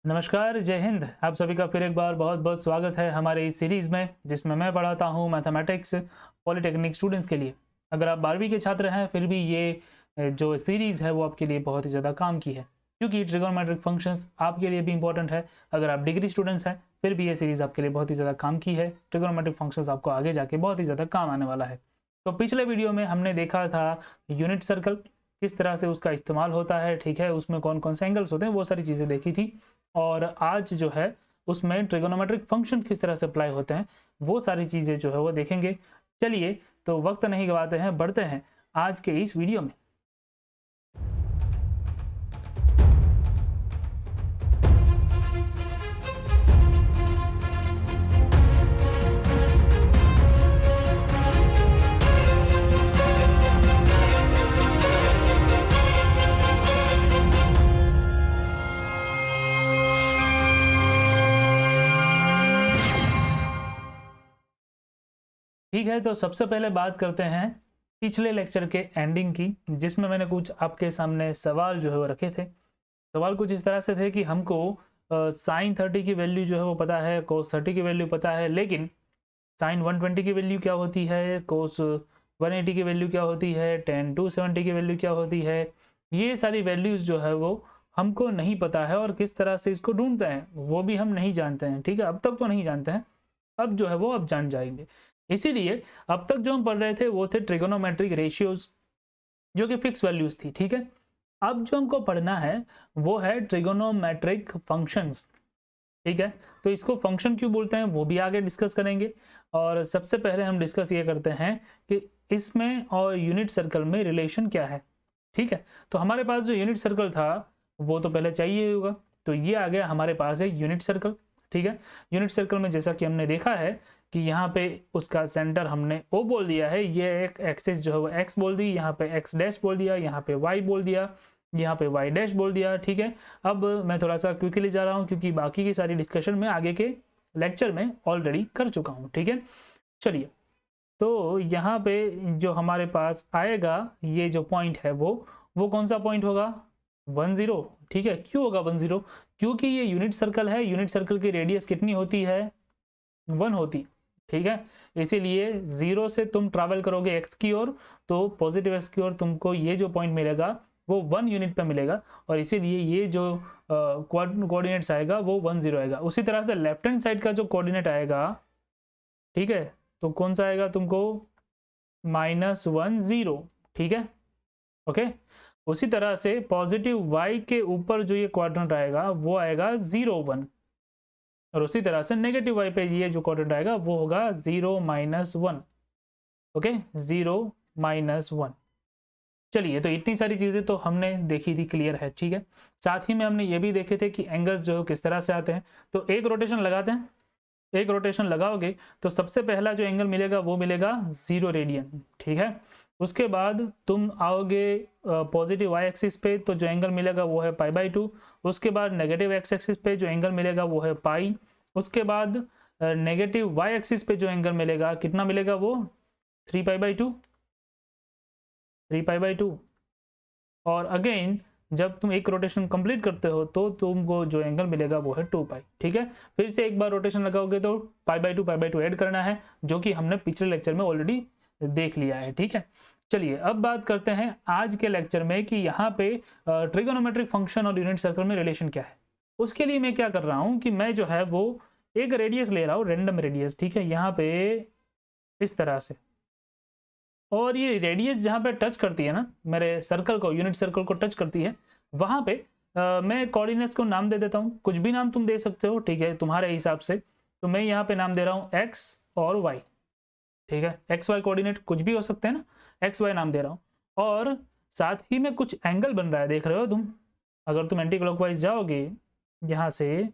नमस्कार, जय हिंद। आप सभी का फिर एक बार बहुत बहुत स्वागत है हमारे इस सीरीज़ में, जिसमें मैं पढ़ाता हूँ मैथमेटिक्स पॉलिटेक्निक स्टूडेंट्स के लिए। अगर आप 12वीं के छात्र हैं फिर भी ये जो सीरीज़ है वो आपके लिए बहुत ही ज़्यादा काम की है, क्योंकि ट्रिगोनोमेट्रिक फंक्शंस आपके लिए भी इंपॉर्टेंट है। अगर आप डिग्री स्टूडेंट्स हैं फिर भी ये सीरीज़ आपके लिए बहुत ही ज़्यादा काम की है। ट्रिगोनोमेट्रिक फंक्शंस आपको आगे जाके बहुत ही ज़्यादा काम आने वाला है। तो पिछले वीडियो में हमने देखा था यूनिट सर्कल, किस तरह से उसका इस्तेमाल होता है, ठीक है, उसमें कौन कौन से एंगल्स होते हैं, वो सारी चीज़ें देखी थी। और आज जो है उसमें ट्रिगोनोमेट्रिक फंक्शन किस तरह से अप्लाई होते हैं वो सारी चीज़ें जो है वो देखेंगे। चलिए, तो वक्त नहीं गवाते हैं, बढ़ते हैं आज के इस वीडियो में। ठीक है, तो सबसे पहले बात करते हैं पिछले लेक्चर के एंडिंग की, जिसमें मैंने कुछ आपके सामने सवाल जो है वो रखे थे। सवाल कुछ इस तरह से थे कि हमको साइन 30 की वैल्यू जो है वो पता है, कोस 30 की वैल्यू पता है, लेकिन साइन 120 की वैल्यू क्या होती है, कोस 180 की वैल्यू क्या होती है, टेन 270 की वैल्यू क्या होती है, ये सारी वैल्यूज़ जो है वो हमको नहीं पता है। और किस तरह से इसको ढूंढते हैं वो भी हम नहीं जानते हैं। ठीक है, अब तक तो नहीं जानते हैं, अब जो है वो अब जान जाएंगे। इसीलिए अब तक जो हम पढ़ रहे थे वो थे ट्रिगोनोमेट्रिक रेशियोज, जो कि फिक्स वैल्यूज थी। ठीक है, अब जो हमको पढ़ना है वो है ट्रिगोनोमेट्रिक फंक्शंस। ठीक है, तो इसको फंक्शन क्यों बोलते हैं वो भी आगे डिस्कस करेंगे। और सबसे पहले हम डिस्कस ये करते हैं कि इसमें और यूनिट सर्कल में रिलेशन क्या है। ठीक है, तो हमारे पास जो यूनिट सर्कल था वो तो पहले चाहिए होगा, तो ये आ गया हमारे पास एक यूनिट सर्कल। ठीक है, यूनिट सर्कल में जैसा कि हमने देखा है कि यहाँ पे उसका सेंटर हमने O बोल दिया है, ये एक एक्सिस जो है वो X बोल दी, यहाँ पे X डैश बोल दिया, यहाँ पे Y बोल दिया, यहाँ पे Y डैश बोल दिया। ठीक है, अब मैं थोड़ा सा क्विकली जा रहा हूँ क्योंकि बाकी की सारी डिस्कशन में आगे के लेक्चर में ऑलरेडी कर चुका हूँ। ठीक है, चलिए, तो यहाँ पे जो हमारे पास आएगा ये जो पॉइंट है वो कौन सा पॉइंट होगा, 10। ठीक है, क्यों होगा 10? क्योंकि ये यूनिट सर्कल है, यूनिट सर्कल की रेडियस कितनी होती है, 1 होती। ठीक है, इसीलिए 0 से तुम ट्रैवल करोगे x की ओर, तो पॉजिटिव x की ओर तुमको ये जो पॉइंट मिलेगा वो 1 यूनिट पे मिलेगा, और इसीलिए ये जो कोऑर्डिनेट्स आएगा वो 10 आएगा। उसी तरह से लेफ्ट हैंड साइड का जो कोऑर्डिनेट आएगा, ठीक है, तो कौन सा आएगा तुमको, -10। ठीक है, ओके। उसी तरह से पॉजिटिव y के ऊपर जो ये क्वाड्रेंट आएगा वो आएगा 0 1, और उसी तरह से नेगेटिव y पे ये जो क्वाड्रेंट आएगा वो होगा 0 -1। ओके, 0 -1। चलिए, तो इतनी सारी चीजें तो हमने देखी थी, क्लियर है। ठीक है, साथ ही में हमने ये भी देखे थे कि एंगल्स जो किस तरह से आते हैं। तो एक रोटेशन लगाते हैं, एक रोटेशन लगाओगे तो सबसे पहला जो एंगल मिलेगा वो मिलेगा 0 रेडियन। ठीक है, उसके बाद तुम आओगे पॉजिटिव y एक्सिस पे, तो जो एंगल मिलेगा वो है π/2। उसके बाद नेगेटिव x एक्सिस पे जो एंगल मिलेगा वो है पाई। उसके बाद नेगेटिव y एक्सिस पे जो एंगल मिलेगा कितना मिलेगा, वो 3π/2, 3π/2। और अगेन जब तुम एक रोटेशन कंप्लीट करते हो तो तुमको जो एंगल मिलेगा वो है 2π। ठीक है, फिर से एक बार रोटेशन लगाओगे तो π/2 ऐड करना है, जो कि हमने पिछले लेक्चर में ऑलरेडी देख लिया है। ठीक है, चलिए अब बात करते हैं आज के लेक्चर में कि यहाँ पे ट्रिगोनोमेट्रिक फंक्शन और यूनिट सर्कल में रिलेशन क्या है। उसके लिए मैं क्या कर रहा हूँ कि मैं जो है वो एक रेडियस ले रहा हूँ, रेंडम रेडियस। ठीक है, यहाँ पे इस तरह से, और ये रेडियस जहाँ पे टच करती है ना मेरे सर्कल को, यूनिट सर्कल को टच करती है, वहाँ पे मैं कोऑर्डिनेट्स को नाम दे देता हूँ। कुछ भी नाम तुम दे सकते हो, ठीक है, तुम्हारे हिसाब से। तो मैं यहाँ पे नाम दे रहा हूँ x और y। ठीक है, एक्स वाई कोऑर्डिनेट कुछ भी हो सकते हैं ना, एक्स वाई नाम दे रहा हूँ। और साथ ही में कुछ एंगल बन रहा है, देख रहे हो तुम, अगर तुम एंटी क्लॉकवाइज जाओगे यहाँ से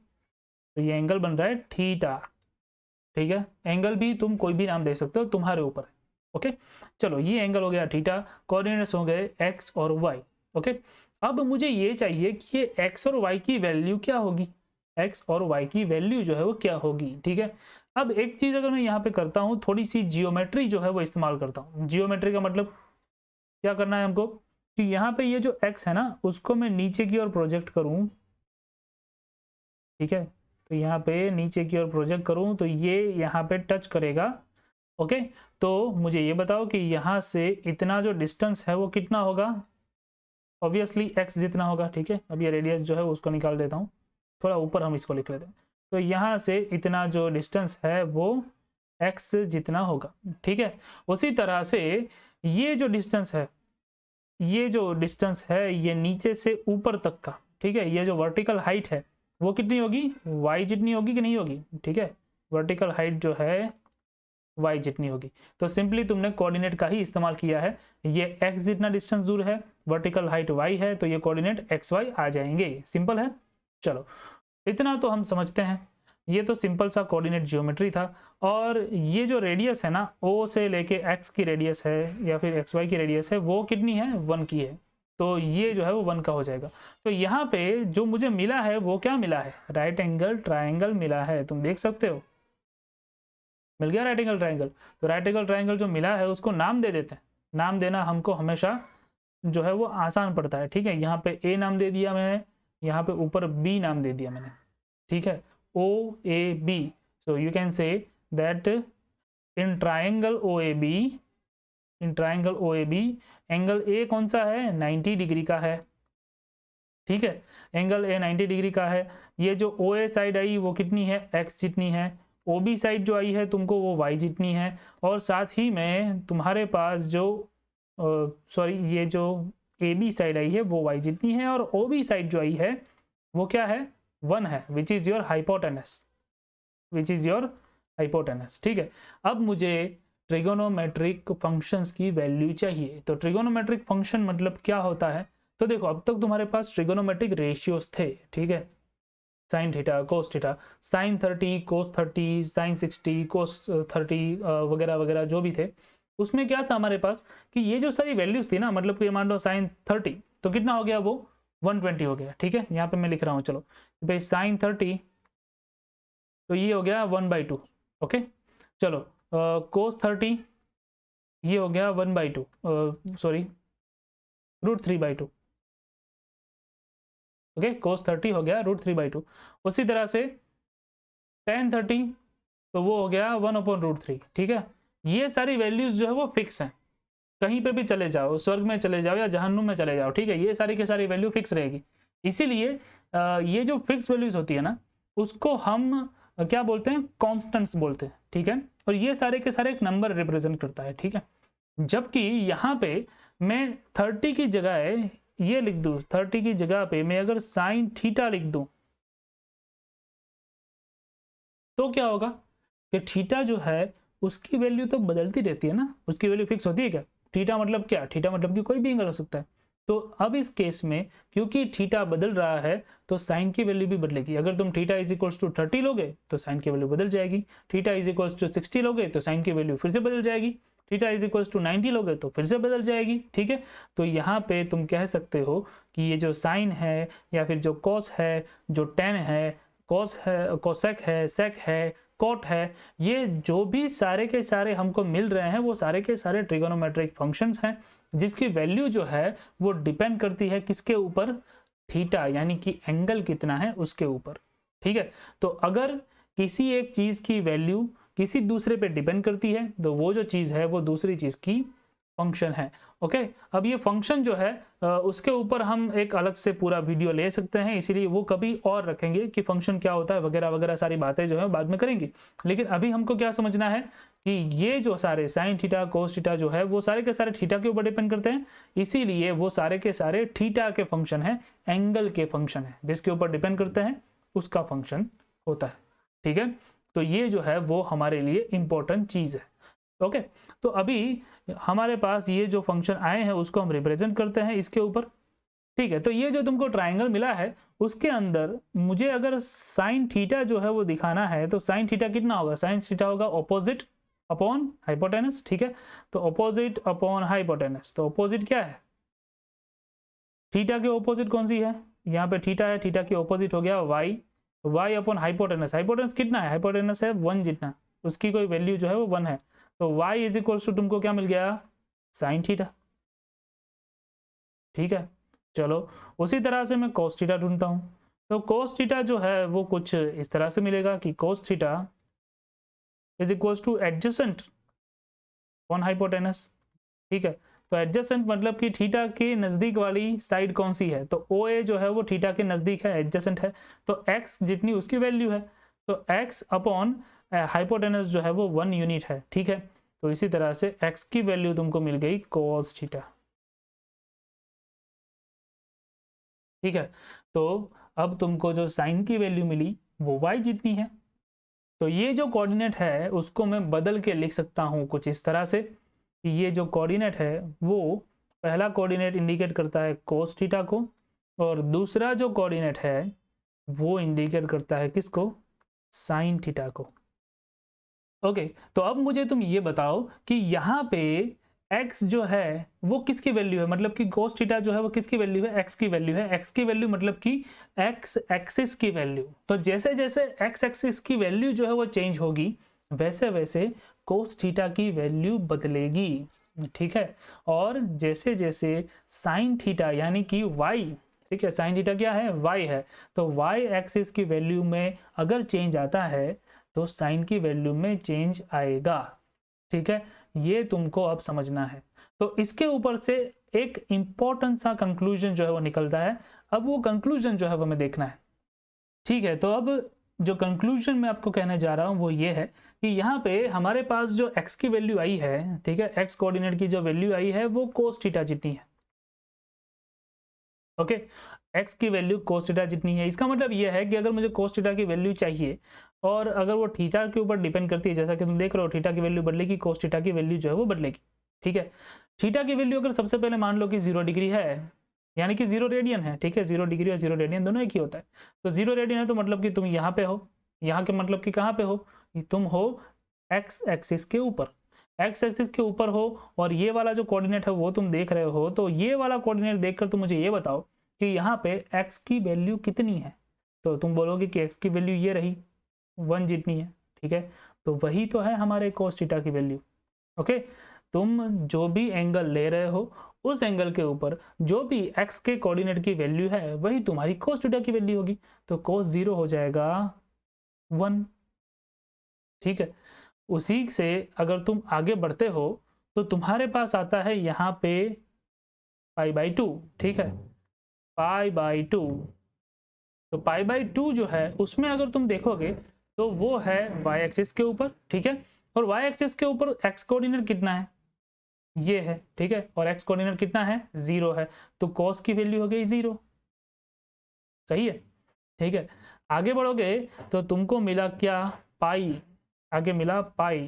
तो ये एंगल बन रहा है थीटा। ठीक है, एंगल भी तुम कोई भी नाम दे सकते हो, तुम्हारे ऊपर है। ओके, चलो, ये एंगल हो गया थीटा, कोऑर्डिनेट्स हो गए एक्स और वाई। ओके, अब मुझे ये चाहिए कि ये एक्स और वाई की वैल्यू क्या होगी, एक्स और वाई की वैल्यू जो है वो क्या होगी। ठीक है, अब एक चीज अगर मैं यहाँ पे करता हूँ, थोड़ी सी जियोमेट्री जो है वो इस्तेमाल करता हूँ। जियोमेट्री का मतलब क्या करना है हमको कि यहाँ पे ये जो x है ना उसको मैं नीचे की ओर प्रोजेक्ट करूँ, ठीक है। तो यहाँ पे नीचे की ओर प्रोजेक्ट करूँ तो ये यहाँ पे टच करेगा। ओके, तो मुझे ये बताओ कि यहाँ से इतना जो डिस्टेंस है वो कितना होगा? ऑब्वियसली x जितना होगा। ठीक है, अब ये रेडियस जो है उसको निकाल देता हूँ, थोड़ा ऊपर हम इसको लिख लेते हैं। तो यहाँ से इतना जो डिस्टेंस है वो x जितना होगा। ठीक है, उसी तरह से ये जो डिस्टेंस है, ये जो डिस्टेंस है ये नीचे से ऊपर तक का, ठीक है, ये जो वर्टिकल हाइट है वो कितनी होगी? y जितनी होगी कि नहीं होगी? ठीक है, वर्टिकल हाइट जो है y जितनी होगी। तो सिंपली तुमने कोऑर्डिनेट का ही इस्तेमाल किया है। ये x जितना डिस्टेंस दूर है, वर्टिकल हाइट y है, तो ये कोऑर्डिनेट xy आ जाएंगे। सिंपल है। चलो, इतना तो हम समझते हैं। ये तो सिंपल सा कोऑर्डिनेट जियोमेट्री था। और ये जो रेडियस है ना, o से लेके x की रेडियस है या फिर xy की रेडियस है, वो कितनी है? 1 की है। तो ये जो है वो 1 का हो जाएगा। तो यहाँ पे जो मुझे मिला है वो क्या मिला है? राइट एंगल ट्राइंगल मिला है। तुम देख सकते हो, मिल गया राइट एंगल ट्राइंगल। तो राइट एंगल ट्राइंगल जो मिला है उसको नाम दे देते हैं। नाम देना हमको हमेशा जो है वो आसान पड़ता है। ठीक है, यहाँ पे ए नाम दे दिया मैंने, यहाँ पे ऊपर बी नाम दे दिया मैंने। ठीक है, O A B. So you can say that in triangle O A B, in triangle O A B, angle A कौन सा है? 90 डिग्री का है। ठीक है, एंगल ए 90 डिग्री का है। ये जो ओ ए साइड आई वो कितनी है? x जितनी है। ओ बी साइड जो आई है तुमको वो y जितनी है। और साथ ही में तुम्हारे पास जो सॉरी ये जो ए बी साइड आई है वो y जितनी है। और ओ बी साइड जो आई है वो क्या है? 1 है, which is your hypotenuse, which is your hypotenuse. ठीक है, अब मुझे ट्रिगोनोमेट्रिक फंक्शंस की वैल्यू चाहिए। तो ट्रिगोनोमेट्रिक फंक्शन मतलब क्या होता है? तो देखो, अब तक तुम्हारे पास ट्रिगोनोमेट्रिक रेशियोज थे। ठीक है, sine theta, cos theta, sine 30, cos 30, sine 60, cos 30 वगैरह वगैरह जो भी थे, उसमें क्या था हमारे पास कि ये जो सारी वैल्यूज थी ना, मतलब कि मान लो साइन 30 तो कितना हो गया? वो 120 हो गया। ठीक है, यहाँ पे मैं लिख रहा हूँ, चलो भाई साइन 30 तो ये हो गया 1/2। ओके, चलो कोस 30 ये हो गया 1/2, सॉरी √3/2। ओके, कोस 30 हो गया √3/2। उसी तरह से tan 30 तो वो हो गया 1/√3। ठीक है, ये सारी वैल्यूज जो है वो फिक्स हैं। कहीं पे भी चले जाओ, स्वर्ग में चले जाओ या जहन्नुम में चले जाओ, ठीक है, ये सारी की सारी वैल्यू फिक्स रहेगी। इसीलिए ये जो फिक्स वैल्यूज होती है ना, उसको हम क्या बोलते हैं? कॉन्स्टेंट्स बोलते हैं। ठीक है, और ये सारे के सारे एक नंबर रिप्रेजेंट करता है। ठीक है, जबकि यहाँ पे मैं 30 की जगह ये लिख दूं, 30 की जगह पे मैं अगर साइन थीटा लिख दूं तो क्या होगा कि थीटा जो है उसकी वैल्यू तो बदलती रहती है ना, उसकी वैल्यू फिक्स होती है क्या? थीटा मतलब क्या? थीटा मतलब कि कोई भी एंगल हो सकता है। तो अब इस केस में क्योंकि थीटा बदल रहा है तो साइन की वैल्यू भी बदलेगी। अगर तुम थीटा इज इक्वल्स टू 30 लोगे तो साइन की वैल्यू बदल जाएगी। थीटा इज इक्वल्स टू 60 लोगे तो साइन की वैल्यू फिर से बदल जाएगी। थीटा इज इक्वल्स टू 90 लोगे तो फिर से बदल जाएगी। ठीक है, तो यहाँ पे तुम कह सकते हो कि ये जो साइन है या फिर जो कॉस है, जो टेन है, कॉस है, कोसेक है, सेक है, कॉट है, ये जो भी सारे के सारे हमको मिल रहे हैं वो सारे के सारे ट्रिगोनोमेट्रिक फंक्शंस हैं, जिसकी वैल्यू जो है वो डिपेंड करती है किसके ऊपर? थीटा, यानी कि एंगल कितना है उसके ऊपर। ठीक है, तो अगर किसी एक चीज की वैल्यू किसी दूसरे पे डिपेंड करती है तो वो जो चीज है वो दूसरी चीज की फंक्शन है। ओके, अब ये फंक्शन जो है उसके ऊपर हम एक अलग से पूरा वीडियो ले सकते हैं, इसीलिए वो कभी और रखेंगे कि फंक्शन क्या होता है वगैरह वगैरह सारी बातें जो है बाद में करेंगे। लेकिन अभी हमको क्या समझना है कि ये जो सारे साइन थीटा कोस थीटा जो है वो सारे के सारे थीटा के ऊपर डिपेंड करते हैं, इसीलिए वो सारे के सारे थीटा के फंक्शन है, एंगल के फंक्शन है, जिसके ऊपर डिपेंड करते हैं उसका फंक्शन होता है। ठीक है, तो ये जो है वो हमारे लिए इंपॉर्टेंट चीज है। ओके, तो अभी हमारे पास ये जो फंक्शन आए हैं उसको हम रिप्रेजेंट करते हैं इसके ऊपर। ठीक है, तो ये जो तुमको ट्राइंगल मिला है उसके अंदर मुझे अगर साइन थीटा जो है वो दिखाना है तो साइन थीटा कितना होगा? साइन थीटा होगा ऑपोजिट अपॉन हाइपोटेनस। ठीक है, तो ऑपोजिट अपॉन हाइपोटेनस, तो ऑपोजिट क्या है? थीटा के ऑपोजिट कौन सी है? यहाँ पे थीटा है, थीटा की ऑपोजिट हो गया y, y upon hypotenuse. Hypotenuse कितना है? हाइपोटेनस है 1 जितना, उसकी कोई वैल्यू जो है वो 1 है, तो y इज इक्वल्स टू तुमको क्या मिल गया? Sine theta. ठीक है, चलो उसी तरह से मैं cos थीटा ढूंढता हूँ। तो cos थीटा जो है वो कुछ इस तरह से मिलेगा कि cos theta is equals two adjacent on hypotenuse. ठीक है, तो एडजेसेंट मतलब कि थीटा के नजदीक वाली साइड कौन सी है, तो ओ ए जो है वो थीटा के नजदीक है, एडजेसेंट है, तो x जितनी उसकी वैल्यू है, तो x अपॉन हाइपोटेनस जो है वो 1 यूनिट है। ठीक है, तो इसी तरह से x की वैल्यू तुमको मिल गई cos थीटा। ठीक है, तो अब तुमको जो साइन की वैल्यू मिली वो y जितनी है, तो ये जो कोऑर्डिनेट है उसको मैं बदल के लिख सकता हूँ कुछ इस तरह से कि ये जो कोऑर्डिनेट है वो पहला कोऑर्डिनेट इंडिकेट करता है cos थीटा को, और दूसरा जो कोऑर्डिनेट है वो इंडिकेट करता है किसको, साइन थीटा को। ओके, तो अब मुझे तुम ये बताओ कि यहाँ पे x जो है वो किसकी वैल्यू है, मतलब कि cos थीटा जो है वो किसकी वैल्यू है, x की वैल्यू है। x की वैल्यू मतलब कि x एक्सिस की वैल्यू, तो जैसे जैसे x एक्सिस की वैल्यू जो है वो चेंज होगी वैसे वैसे cos थीटा की वैल्यू बदलेगी। ठीक है, और जैसे जैसे साइन थीटा यानी कि y, ठीक है, साइन थीटा क्या है, y है, तो y एक्सिस की वैल्यू में अगर चेंज आता है तो साइन की वैल्यू में चेंज आएगा। ठीक है, ये तुमको अब समझना है। तो इसके ऊपर से एक इंपॉर्टेंट सा कंक्लूजन जो है वो निकलता है, अब वो कंक्लूजन जो है वो हमें देखना है। ठीक है, तो अब जो कंक्लूजन मैं आपको कहने जा रहा हूं वो ये है कि यहाँ पे हमारे पास जो x की वैल्यू आई है, ठीक है, x कोऑर्डिनेट की जो वैल्यू आई है वो cos थीटा जितनी है। ओके, x की वैल्यू cos थीटा जितनी है, इसका मतलब ये है कि अगर मुझे cos थीटा की वैल्यू चाहिए और अगर वो थीटा के ऊपर डिपेंड करती है, जैसा कि तुम देख रहे हो थीटा की वैल्यू बदलेगी, cos थीटा की वैल्यू जो है वो बदलेगी। ठीक है, थीटा की वैल्यू अगर सबसे पहले मान लो कि 0 डिग्री है, यानी कि 0 रेडियन है। ठीक है, 0 डिग्री और 0 रेडियन दोनों एक ही होता है, तो 0 रेडियन है तो मतलब कि तुम यहाँ पे हो, यहाँ के मतलब कि कहाँ पे हो, तुम हो x एक्सिस के ऊपर, x एक्सिस के ऊपर हो, और ये वाला जो कोऑर्डिनेट है वो तुम देख रहे हो, तो ये वाला कोऑर्डिनेट देखकर तुम मुझे ये बताओ कि यहाँ पे x की वैल्यू कितनी है, तो तुम बोलोगे कि x की वैल्यू ये रही 1 जितनी है। ठीक है, तो वही तो है हमारे cos थीटा की वैल्यू। ओके, तुम जो भी एंगल ले रहे हो उस एंगल के ऊपर जो भी x के कोऑर्डिनेट की वैल्यू है वही तुम्हारी cos थीटा की वैल्यू होगी, तो cos 0 हो जाएगा 1। ठीक है, उसी से अगर तुम आगे बढ़ते हो तो तुम्हारे पास आता है यहाँ पे π/2। ठीक है, π/2, तो π/2 जो है उसमें अगर तुम देखोगे तो वो है y एक्सिस के ऊपर। ठीक है, और y एक्सिस के ऊपर x कोऑर्डिनेट कितना है, ये है। ठीक है, और x कोऑर्डिनेट कितना है, 0 है, तो cos की वैल्यू हो गई 0। सही है। ठीक है, आगे बढ़ोगे तो तुमको मिला क्या, पाई, आगे मिला पाई,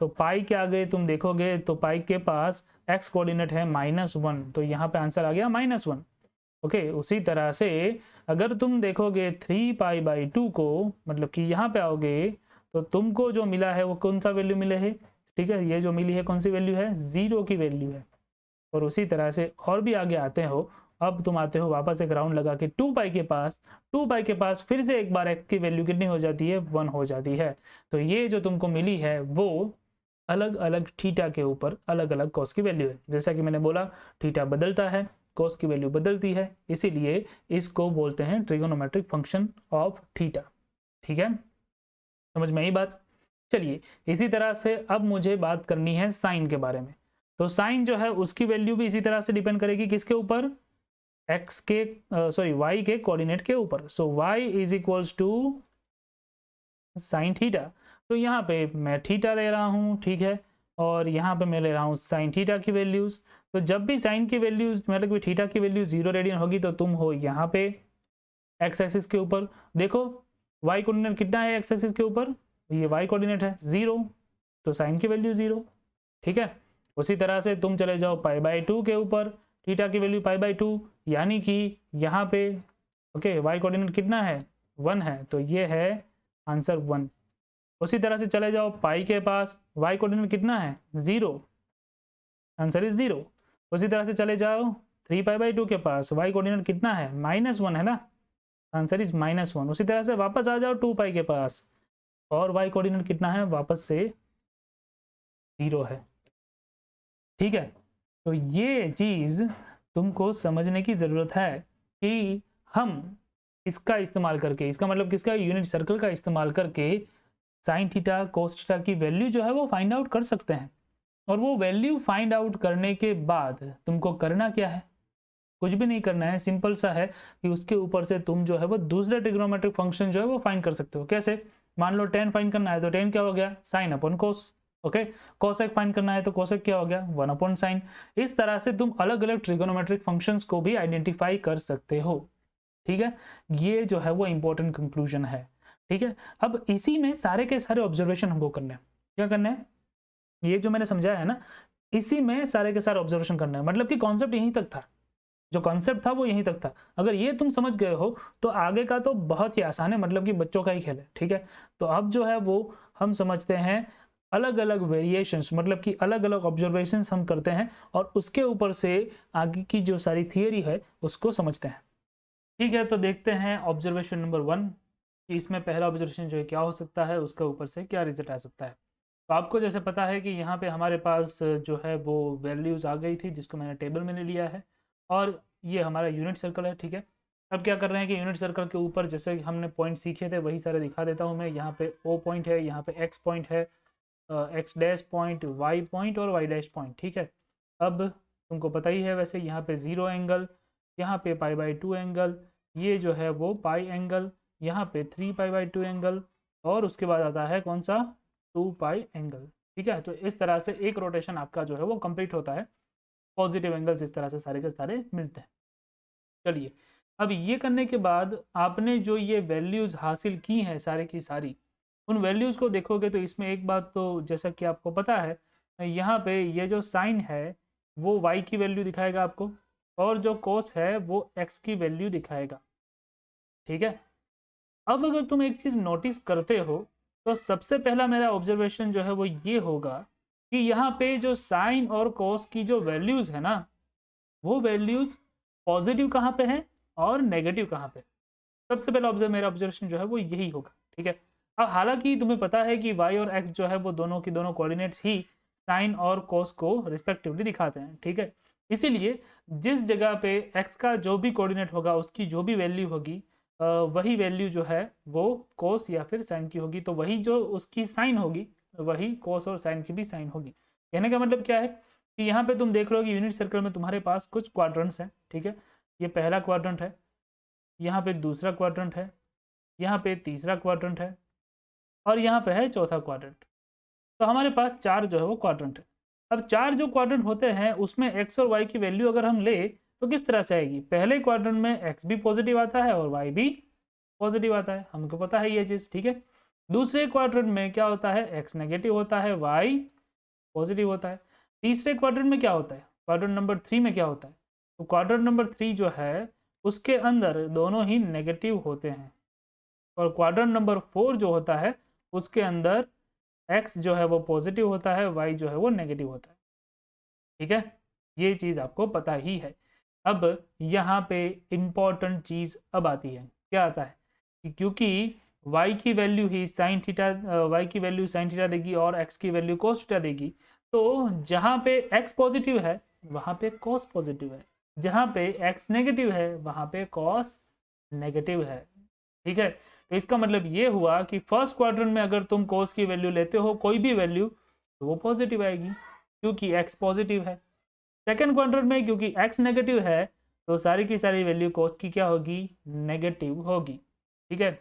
तो पाई के आगे तुम देखोगे तो पाई के पास x कोऑर्डिनेट है -1, तो यहाँ पे आंसर आ गया -1। ओके, उसी तरह से अगर तुम देखोगे 3π/2 को, मतलब कि यहाँ पे आओगे तो तुमको जो मिला है वो कौन सा वैल्यू मिले है, ठीक है, ये जो मिली है कौन सी वैल्यू है, 0 की वैल्यू है। और उसी तरह से और भी आगे आते हो, अब तुम आते हो वापस एक राउंड लगा के 2π के पास, 2π के पास फिर से एक बार x की वैल्यू कितनी हो जाती है, 1 हो जाती है। तो ये जो तुमको मिली है वो अलग अलग थीटा के ऊपर अलग अलग cos की वैल्यू है। जैसा कि मैंने बोला थीटा बदलता है, cos की वैल्यू बदलती है, इसीलिए इसको बोलते हैं ट्रिगोनोमेट्रिक फंक्शन ऑफ थीटा। ठीक है, समझ में आई बात। चलिए, इसी तरह से अब मुझे बात करनी है साइन के बारे में। तो साइन जो है उसकी वैल्यू भी इसी तरह से डिपेंड करेगी किसके ऊपर, x के y के कोऑर्डिनेट के ऊपर। So y is equals to sine theta, तो यहाँ पे मैं थीटा ले रहा हूँ। ठीक है, और यहाँ पे मैं ले रहा हूँ साइन थीटा की वैल्यूज। तो जब भी साइन की वैल्यूज मतलब कि थीटा की वैल्यू 0 रेडियन होगी तो तुम हो यहाँ पे x एक्सिस के ऊपर। देखो y कोऑर्डिनेट कितना है x एक्सिस के ऊपर, ये y कोऑर्डिनेट है 0, तो साइन की वैल्यू 0। ठीक है, उसी तरह से तुम चले जाओ π/2 के ऊपर, थीटा की वैल्यू π/2, यानी कि यहाँ पे ओके y कोऑर्डिनेट कितना है, 1 है, तो ये है आंसर 1। उसी तरह से चले जाओ पाई के पास, y कोऑर्डिनेट कितना है, 0, आंसर इज 0। उसी तरह से चले जाओ 3π/2 के पास, y कोऑर्डिनेट कितना है, -1 है ना, आंसर इज -1। उसी तरह से वापस आ जाओ 2π के पास, और y कोऑर्डिनेट कितना है, वापस से 0 है। ठीक है, तो ये चीज तुमको समझने की जरूरत है कि हम इसका इस्तेमाल करके, इसका मतलब किसका, यूनिट सर्कल का इस्तेमाल करके साइन थीटा कोस थीटा की वैल्यू जो है वो फाइंड आउट कर सकते हैं। और वो वैल्यू फाइंड आउट करने के बाद तुमको करना क्या है, कुछ भी नहीं करना है, सिंपल सा है कि उसके ऊपर से तुम जो है वो दूसरे ट्रिग्नोमेट्रिक फंक्शन जो है वो फाइंड कर सकते हो। कैसे, मान लो tan फाइंड करना है तो tan क्या हो गया, साइन अपॉन कोस। ओके, कोसेक फाइंड करना है तो कोसेक क्या हो गया, 1 अपॉन साइन। इस तरह से तुम अलग अलग ट्रिग्नोमेट्रिक फंक्शंस को भी आइडेंटिफाई कर सकते हो। ठीक है, ये जो है वो इंपॉर्टेंट कंक्लूजन है। ठीक है, अब इसी में सारे के सारे ऑब्जर्वेशन हमको करने हैं। क्या करना है, ये जो मैंने समझाया है ना, इसी में सारे के सारे ऑब्जर्वेशन करना है। मतलब कि कॉन्सेप्ट यहीं तक था, जो कॉन्सेप्ट था वो यहीं तक था। अगर ये तुम समझ गए हो तो आगे का तो बहुत ही आसान है, मतलब कि बच्चों का ही खेल है। ठीक है, तो अब जो है वो हम समझते हैं अलग अलग वेरिएशंस, मतलब कि अलग अलग ऑब्जर्वेशंस हम करते हैं और उसके ऊपर से आगे की जो सारी थियरी है उसको समझते हैं। ठीक है, तो देखते हैं ऑब्जर्वेशन नंबर 1 कि इसमें पहला ऑब्जर्वेशन जो है क्या हो सकता है, उसके ऊपर से क्या रिजल्ट आ सकता है। तो आपको जैसे पता है कि यहाँ पे हमारे पास जो है वो वैल्यूज़ आ गई थी जिसको मैंने टेबल में ले लिया है, और ये हमारा यूनिट सर्कल है। ठीक है, अब क्या कर रहे हैं कि यूनिट सर्कल के ऊपर जैसे हमने पॉइंट सीखे थे वही सारे दिखा देता हूँ मैं। यहाँ पे O पॉइंट है, यहाँ पे X पॉइंट है, X dash point, Y point और Y डैश पॉइंट। ठीक है, अब तुमको पता ही है वैसे यहाँ पे 0 एंगल, यहाँ पे π/2 एंगल, ये जो है वो पाई एंगल, यहाँ पे 3π/2 एंगल, और उसके बाद आता है कौन सा, 2π एंगल। ठीक है, तो इस तरह से एक रोटेशन आपका जो है वो कंप्लीट होता है। पॉजिटिव एंगल्स इस तरह से सारे के सारे मिलते हैं। चलिए, अब ये करने के बाद आपने जो ये वैल्यूज़ हासिल की हैं सारे की सारी, उन वैल्यूज़ को देखोगे तो इसमें एक बात तो जैसा कि आपको पता है, यहाँ पे ये जो साइन है वो y की वैल्यू दिखाएगा आपको, और जो कोस है वो x की वैल्यू दिखाएगा। ठीक है, अब अगर तुम एक चीज़ नोटिस करते हो तो सबसे पहला मेरा ऑब्जर्वेशन जो है वो ये होगा कि यहाँ पे जो साइन और कोस की जो वैल्यूज़ है ना, वो वैल्यूज़ पॉजिटिव कहाँ पे है और नेगेटिव कहाँ पे। सबसे पहला मेरा ऑब्जर्वेशन जो है वो यही होगा। ठीक है, अब हालांकि तुम्हें पता है कि y और x जो है वो दोनों की दोनों कोऑर्डिनेट्स ही साइन और कोस को रिस्पेक्टिवली दिखाते हैं। ठीक है, इसीलिए जिस जगह पे x का जो भी कोऑर्डिनेट होगा उसकी जो भी वैल्यू होगी, वही वैल्यू जो है वो कोस या फिर साइन की होगी, तो वही जो उसकी साइन होगी वही कोस और साइन की भी साइन होगी। कहने का मतलब क्या है कि यहाँ पे तुम देख रहे हो कि यूनिट सर्कल में तुम्हारे पास कुछ क्वाड्रेंट्स हैं। ठीक है, ये पहला क्वाड्रेंट है, यहाँ पे दूसरा क्वाड्रेंट है, यहाँ पे तीसरा क्वाड्रेंट है, और यहाँ पे है चौथा क्वाड्रेंट। तो हमारे पास 4 जो है वो क्वाड्रेंट है। अब 4 जो क्वाड्रेंट होते हैं उसमें x और y की वैल्यू अगर हम ले तो किस तरह से आएगी, पहले क्वाड्रेंट में x भी पॉजिटिव आता है और y भी पॉजिटिव आता है, हमको पता है ये चीज़। ठीक है, दूसरे क्वाड्रेंट में क्या होता है, x नेगेटिव होता है, y पॉजिटिव होता है। तीसरे क्वाड्रेंट में क्या होता है, क्वाड्रेंट नंबर 3 में क्या होता है, तो क्वाड्रेंट नंबर 3 जो है उसके अंदर दोनों ही नेगेटिव होते हैं, और क्वाड्रेंट नंबर 4 जो होता है उसके अंदर x जो है वो पॉजिटिव होता है, y जो है वो नेगेटिव होता है। ठीक है, ये चीज़ आपको पता ही है। अब यहाँ पे इम्पॉर्टेंट चीज़ अब आती है, क्या आता है कि क्योंकि y की वैल्यू ही साइन थीटा, y की वैल्यू साइन थीटा देगी और x की वैल्यू कोस थीटा देगी, तो जहाँ पे x पॉजिटिव है वहाँ पे कोस पॉजिटिव है, जहाँ पे x नेगेटिव है वहाँ पे कोस नेगेटिव है। ठीक है, तो इसका मतलब ये हुआ कि फर्स्ट क्वाड्रेंट में अगर तुम कोस की वैल्यू लेते हो कोई भी वैल्यू तो वो पॉजिटिव आएगी क्योंकि x पॉजिटिव है। सेकंड क्वाड्रेंट में क्योंकि x नेगेटिव है तो सारी की सारी वैल्यू कोस की क्या होगी, नेगेटिव होगी। ठीक है,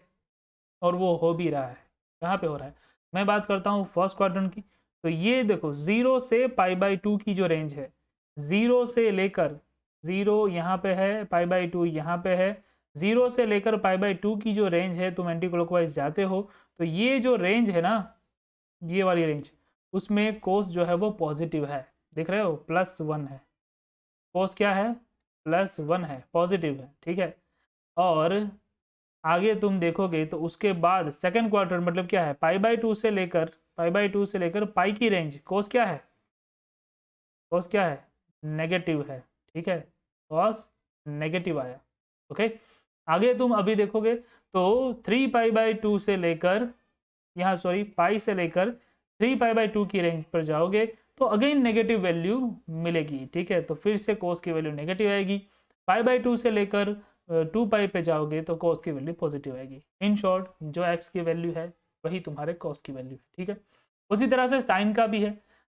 और वो हो भी रहा है। कहाँ पे हो रहा है, मैं बात करता हूँ फर्स्ट क्वाड्रेंट की। तो ये देखो 0 से π/2 की जो रेंज है, 0 से लेकर 0 यहाँ पे है, π/2 यहाँ पे है, 0 से लेकर π/2 की जो रेंज है, तुम एंटी क्लॉकवाइज जाते हो तो ये जो रेंज है ना, ये वाली रेंज, उसमें कोस जो है वो पॉजिटिव है, देख रहे हो, +1 है। कोस क्या है, +1 है, पॉजिटिव है। ठीक है, और आगे तुम देखोगे तो उसके बाद सेकंड क्वार्टर मतलब क्या है, π/2 से लेकर पाई की रेंज, कोस क्या है, कोस क्या है, नेगेटिव है। ठीक है, कोस नेगेटिव आया। ओके, आगे तुम अभी देखोगे तो 3π/2 से लेकर यहाँ सॉरी पाई से लेकर 3π/2 की रेंज पर जाओगे तो अगेन नेगेटिव वैल्यू मिलेगी। ठीक है, तो फिर से कोस की वैल्यू नेगेटिव आएगी। π/2 से लेकर 2 पाई पे जाओगे तो कॉस की वैल्यू पॉजिटिव आएगी। इन शॉर्ट जो एक्स की वैल्यू है वही तुम्हारे कॉस की वैल्यू है, ठीक है। उसी तरह से साइन का भी है,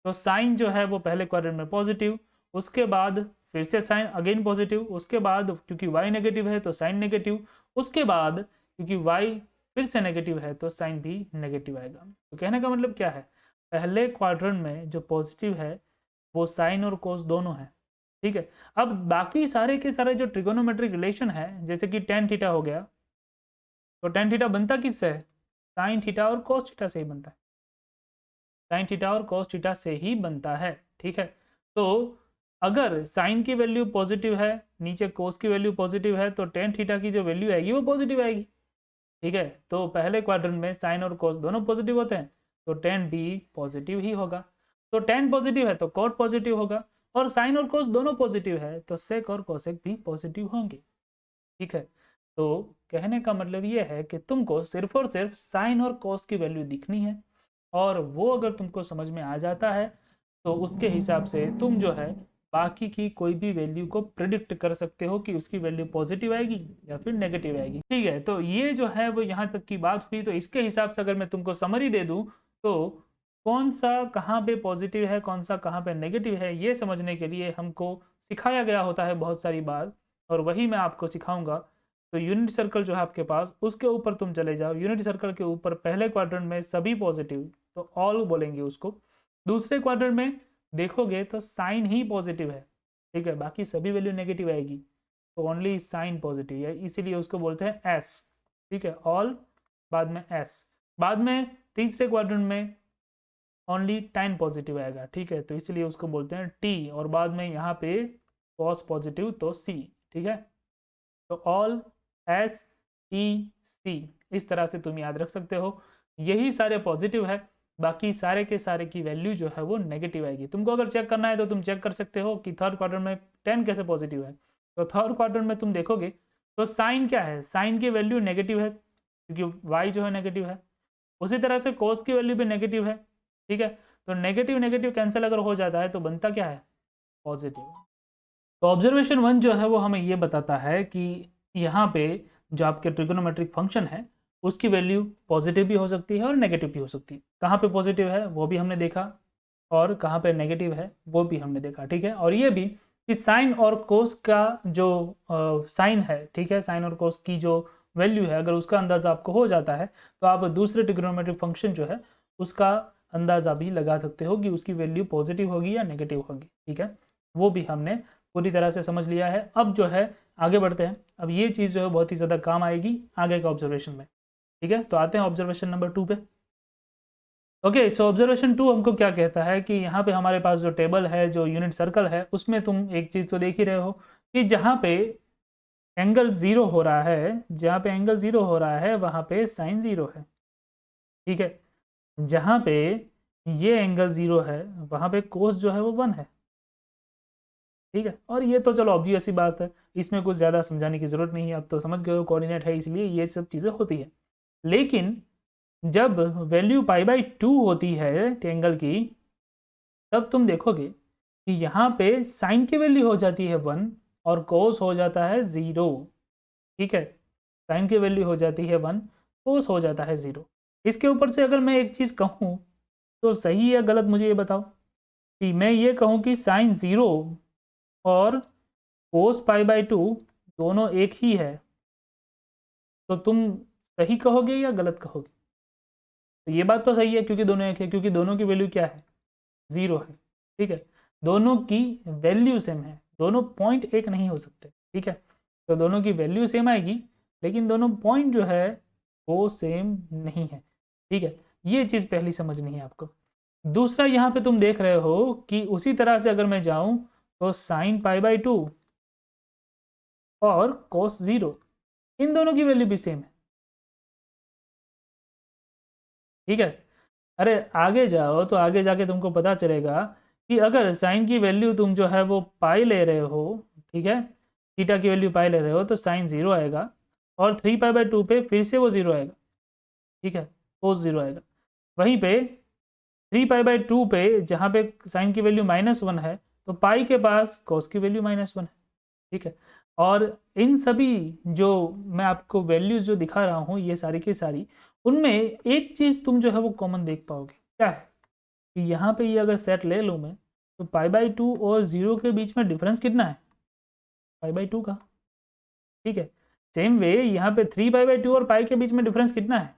तो साइन जो है वो पहले क्वाड्रेंट में पॉजिटिव, उसके बाद फिर से साइन अगेन पॉजिटिव, उसके बाद क्योंकि y नेगेटिव है तो साइन नेगेटिव, उसके बाद क्योंकि y फिर से नेगेटिव है तो साइन भी नेगेटिव आएगा। तो कहने का मतलब क्या है, पहले क्वाड्रेंट में जो पॉजिटिव है वो साइन और कोस दोनों है, ठीक है। अब बाकी सारे के सारे जो ट्रिगोनोमेट्रिक रिलेशन है, जैसे कि tan थीटा हो गया, तो tan थीटा बनता किससे है, साइन थीटा और कोस थीटा से ही बनता है, साइन थीटा और कोस थीटा से ही बनता है, ठीक है। तो अगर साइन की वैल्यू पॉजिटिव है, नीचे कोस की वैल्यू पॉजिटिव है, तो tan थीटा की जो वैल्यू आएगी वो पॉजिटिव आएगी, ठीक है। तो पहले क्वाड्रेंट में साइन और कोस दोनों पॉजिटिव होते हैं, तो tan भी पॉजिटिव ही होगा। तो tan पॉजिटिव है तो कॉट पॉजिटिव होगा, और साइन और कोस दोनों पॉजिटिव है तो सेक और कोसेक भी पॉजिटिव होंगे, ठीक है। तो कहने का मतलब ये है कि तुमको सिर्फ और सिर्फ साइन और कोस की वैल्यू दिखनी है, और वो अगर तुमको समझ में आ जाता है तो उसके हिसाब से तुम जो है बाकी की कोई भी वैल्यू को प्रिडिक्ट कर सकते हो कि उसकी वैल्यू पॉजिटिव आएगी या फिर नेगेटिव आएगी, ठीक है। तो ये जो है वो यहाँ तक की बात हुई। तो इसके हिसाब से अगर मैं तुमको समरी दे दूँ तो कौन सा कहाँ पे पॉजिटिव है, कौन सा कहाँ पे नेगेटिव है, ये समझने के लिए हमको सिखाया गया होता है बहुत सारी बार, और वही मैं आपको सिखाऊंगा। तो यूनिट सर्कल जो है आपके पास, उसके ऊपर तुम चले जाओ, यूनिट सर्कल के ऊपर पहले क्वाड्रेंट में सभी पॉजिटिव, तो ऑल बोलेंगे उसको। दूसरे क्वाड्रेंट में देखोगे तो साइन ही पॉजिटिव है, ठीक है, बाकी सभी वैल्यू नेगेटिव आएगी, तो ओनली साइन पॉजिटिव है, इसीलिए उसको बोलते हैं एस, ठीक है, ऑल बाद में एस। बाद में तीसरे क्वाड्रेंट में ओनली tan पॉजिटिव आएगा, ठीक है, तो इसलिए उसको बोलते हैं टी, और बाद में यहाँ पे cos पॉजिटिव तो सी, ठीक है। तो ऑल एस ई सी, इस तरह से तुम याद रख सकते हो। यही सारे पॉजिटिव है, बाकी सारे के सारे की वैल्यू जो है वो नेगेटिव आएगी। तुमको अगर चेक करना है तो तुम चेक कर सकते हो कि थर्ड क्वाड्रेंट में tan कैसे पॉजिटिव है। तो थर्ड क्वाड्रेंट में तुम देखोगे तो साइन क्या है, साइन की वैल्यू नेगेटिव है क्योंकि y जो है नेगेटिव है। उसी तरह से कोस की वैल्यू भी नेगेटिव है, ठीक है। तो नेगेटिव नेगेटिव कैंसिल अगर हो जाता है तो बनता क्या है, पॉजिटिव। तो ऑब्जर्वेशन 1 जो है वो हमें ये बताता है कि यहाँ पे जो आपके ट्रिगोनोमेट्रिक फंक्शन है उसकी वैल्यू पॉजिटिव भी हो सकती है और नेगेटिव भी हो सकती है। कहाँ पे पॉजिटिव है वो भी हमने देखा, और कहाँ पे नेगेटिव है वो भी हमने देखा, ठीक है। और ये भी कि साइन और कोस का जो साइन है, ठीक है, साइन और कोस की जो वैल्यू है अगर उसका अंदाज़ा आपको हो जाता है तो आप दूसरे ट्रिगोनोमेट्रिक फंक्शन जो है उसका अंदाज़ा भी लगा सकते हो कि उसकी वैल्यू पॉजिटिव होगी या नेगेटिव होगी, ठीक है। वो भी हमने पूरी तरह से समझ लिया है। अब जो है आगे बढ़ते हैं, अब ये चीज़ जो है बहुत ही ज़्यादा काम आएगी आगे का ऑब्जर्वेशन में, ठीक है। तो आते हैं ऑब्जर्वेशन नंबर 2 पे। ओके, सो ऑब्जर्वेशन 2 हमको क्या कहता है कि यहाँ पे हमारे पास जो टेबल है, जो यूनिट सर्कल है, उसमें तुम एक चीज़ तो देख ही रहे हो कि जहाँ पे एंगल ज़ीरो हो रहा है, जहाँ पे एंगल ज़ीरो हो रहा है वहाँ पे साइन ज़ीरो है, ठीक है। जहाँ पे ये एंगल ज़ीरो है वहाँ पे कोस जो है वो 1 है, ठीक है। और ये तो चलो ऑब्वियस सी बात है, इसमें कुछ ज़्यादा समझाने की ज़रूरत नहीं है, अब तो समझ गए हो कोऑर्डिनेट है इसलिए ये सब चीज़ें होती है। लेकिन जब वैल्यू π/2 होती है एंगल की, तब तुम देखोगे कि यहाँ पे साइन की वैल्यू हो जाती है 1 और कोस हो जाता है 0, ठीक है। साइन की वैल्यू हो जाती है 1, कोस हो जाता है 0। इसके ऊपर से अगर मैं एक चीज़ कहूँ तो सही या गलत मुझे ये बताओ, कि मैं ये कहूँ कि साइन 0 और कोस π/2 दोनों एक ही है, तो तुम सही कहोगे या गलत कहोगे? तो ये बात तो सही है क्योंकि दोनों एक है, क्योंकि दोनों की वैल्यू क्या है, 0 है, ठीक है। दोनों की वैल्यू सेम है, दोनों पॉइंट एक नहीं हो सकते, ठीक है। तो दोनों की वैल्यू सेम आएगी लेकिन दोनों पॉइंट जो है वो सेम नहीं है, ठीक है। ये चीज़ पहली समझनी है आपको। दूसरा, यहाँ पे तुम देख रहे हो कि उसी तरह से अगर मैं जाऊँ तो साइन π/2 और कोस 0 इन दोनों की वैल्यू भी सेम है, ठीक है। अरे आगे जाओ तो आगे जाके तुमको पता चलेगा कि अगर साइन की वैल्यू तुम जो है वो पाई ले रहे हो, ठीक है, थीटा की वैल्यू पाई ले रहे हो तो साइन 0 आएगा, और 3π/2 पे फिर से वो 0 आएगा, ठीक है, कोस 0 आएगा। वहीं पे 3π/2 पे जहाँ पे साइन की वैल्यू -1 है तो पाई के पास कोस की वैल्यू -1 है, ठीक है। और इन सभी जो मैं आपको वैल्यूज जो दिखा रहा हूँ ये सारी की सारी, उनमें एक चीज़ तुम जो है वो कॉमन देख पाओगे, क्या है कि यहाँ पे ये अगर सेट ले लूँ मैं तो π/2 और 0 के बीच में डिफरेंस कितना है, π/2 का। ठीक है, सेम वे यहाँ पे 3π/2 और पाई के बीच में डिफरेंस कितना है,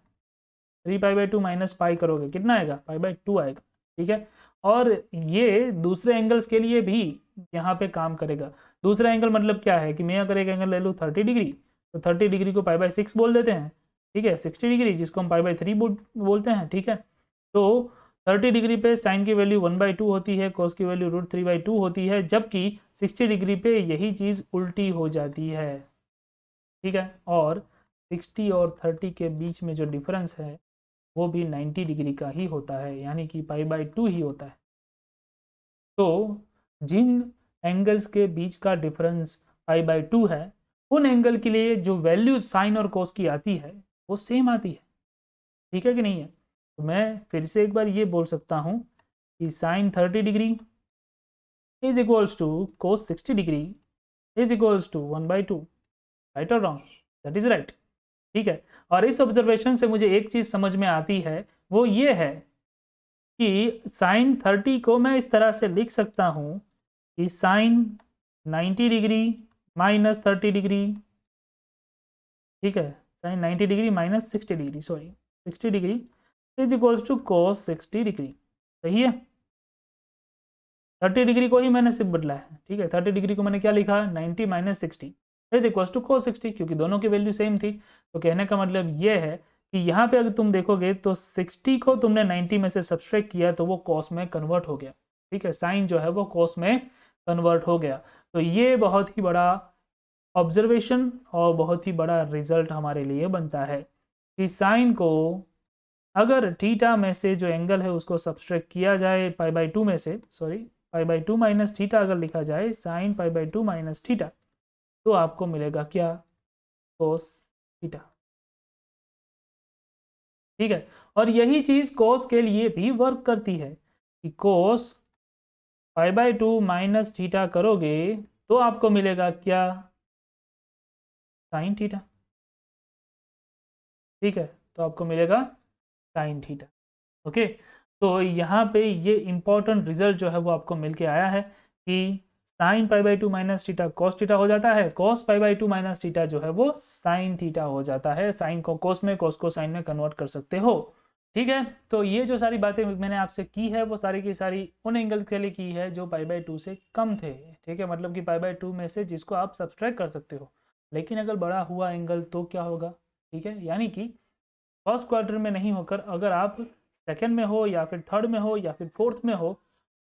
3π/2 माइनस पाई करोगे कितना आएगा, π/2 आएगा। ठीक है, और ये दूसरे एंगल्स के लिए भी यहाँ पे काम करेगा। दूसरा एंगल मतलब क्या है कि मैं अगर एक एंगल ले लूँ 30 डिग्री, तो 30 डिग्री को π/6 बोल देते हैं। ठीक है, 60 डिग्री जिसको हम π/3 बोलते हैं। ठीक है, तो 30 डिग्री पे साइन की वैल्यू 1/2 होती है, कॉस की वैल्यू √3/2 होती है, जबकि 60 डिग्री पे यही चीज़ उल्टी हो जाती है। ठीक है, और 60 और 30 के बीच में जो डिफरेंस है वो भी 90 डिग्री का ही होता है, यानी कि π/2 ही होता है। तो जिन एंगल्स के बीच का डिफरेंस π/2 है, उन एंगल के लिए जो वैल्यू साइन और कोस की आती है वो सेम आती है। ठीक है कि नहीं है? तो मैं फिर से एक बार ये बोल सकता हूँ कि sine 30 degree is equals to cos 60 degree is equals to 1/2। Right और रॉन्ग? That is right. ठीक है, और इस ऑब्जर्वेशन से मुझे एक चीज समझ में आती है, वो ये है कि साइन 30 को मैं इस तरह से लिख सकता हूं कि साइन 90 डिग्री माइनस 30 डिग्री, ठीक है, sine 90 degree minus 60 degree, sorry 60 degree is equals to cos 60 degree. सही है, 30 डिग्री को ही मैंने सिर्फ बदला है। ठीक है, 30 डिग्री को मैंने क्या लिखा, 90 minus 60 is equals to cos 60, क्योंकि दोनों की वैल्यू सेम थी। तो कहने का मतलब ये है कि यहाँ पे अगर तुम देखोगे तो 60 को तुमने 90 में से सब्सट्रैक्ट किया तो वो कॉस में कन्वर्ट हो गया। ठीक है, साइन जो है वो कॉस में कन्वर्ट हो गया। तो ये बहुत ही बड़ा ऑब्जर्वेशन और बहुत ही बड़ा रिजल्ट हमारे लिए बनता है कि साइन को अगर थीटा में से जो एंगल है उसको सब्सट्रैक्ट किया जाए π/2 में से, सॉरी π/2 माइनस थीटा अगर लिखा जाए साइन π/2 माइनस थीटा, तो आपको मिलेगा क्या, कोस थीटा। ठीक है, और यही चीज कोस के लिए भी वर्क करती है कि कोस π/2 माइनस थीटा करोगे तो आपको मिलेगा क्या, साइन थीटा। ठीक है, तो आपको मिलेगा साइन थीटा। ओके, तो यहाँ पे ये इंपॉर्टेंट रिजल्ट जो है वो आपको मिल के आया है कि sine π/2 minus theta cos theta हो जाता है, कॉस π/2 माइनस थीटा जो है वो साइन थीटा हो जाता है। साइन को कॉस में, कॉस को साइन में कन्वर्ट कर सकते हो। ठीक है, तो ये जो सारी बातें मैंने आपसे की है वो सारी की सारी उन एंगल के लिए की है जो π/2 से कम थे। ठीक है, मतलब कि π/2 में से जिसको आप सब्सट्रैक्ट कर सकते हो। लेकिन अगर बड़ा हुआ एंगल तो क्या होगा, ठीक है, यानी कि फर्स्ट क्वार्टर में नहीं होकर अगर आप सेकंड में हो या फिर थर्ड में हो या फिर फोर्थ में हो,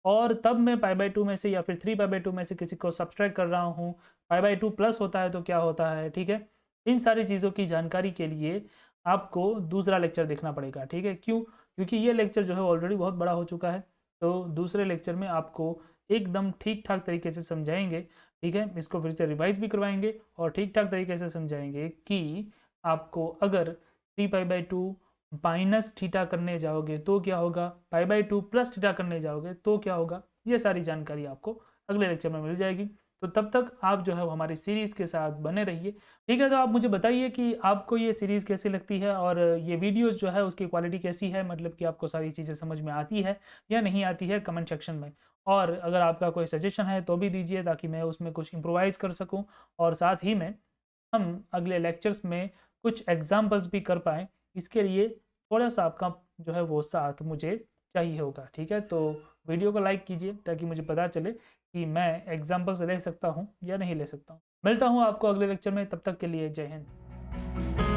और तब मैं π/2 में से या फिर 3π/2 में से किसी को सब्सट्रैक्ट कर रहा हूँ, π/2 प्लस होता है तो क्या होता है। ठीक है, इन सारी चीज़ों की जानकारी के लिए आपको दूसरा लेक्चर देखना पड़ेगा। ठीक है, क्यों, क्योंकि ये लेक्चर जो है ऑलरेडी बहुत बड़ा हो चुका है। तो दूसरे लेक्चर में आपको एकदम ठीक ठाक तरीके से समझाएंगे। ठीक है, इसको फिर से रिवाइज भी करवाएंगे और ठीक ठाक तरीके से समझाएंगे कि आपको अगर 3π/2 माइनस थीटा करने जाओगे तो क्या होगा, π/2 प्लस थीटा करने जाओगे तो क्या होगा। ये सारी जानकारी आपको अगले लेक्चर में मिल जाएगी। तो तब तक आप जो है वो हमारी सीरीज़ के साथ बने रहिए। ठीक है, तो आप मुझे बताइए कि आपको ये सीरीज़ कैसी लगती है और ये वीडियोस जो है उसकी क्वालिटी कैसी है, मतलब कि आपको सारी चीज़ें समझ में आती है या नहीं आती है, कमेंट सेक्शन में। और अगर आपका कोई सजेशन है तो भी दीजिए ताकि मैं उसमें कुछ इम्प्रोवाइज़ कर सकूँ, और साथ ही में हम अगले लेक्चर्स में कुछ एग्जाम्पल्स भी कर पाएँ। इसके लिए थोड़ा सा आपका जो है वो साथ मुझे चाहिए होगा। ठीक है, तो वीडियो को लाइक कीजिए ताकि मुझे पता चले कि मैं एग्जाम्पल्स ले सकता हूँ या नहीं ले सकता हूँ। मिलता हूँ आपको अगले लेक्चर में, तब तक के लिए जय हिंद।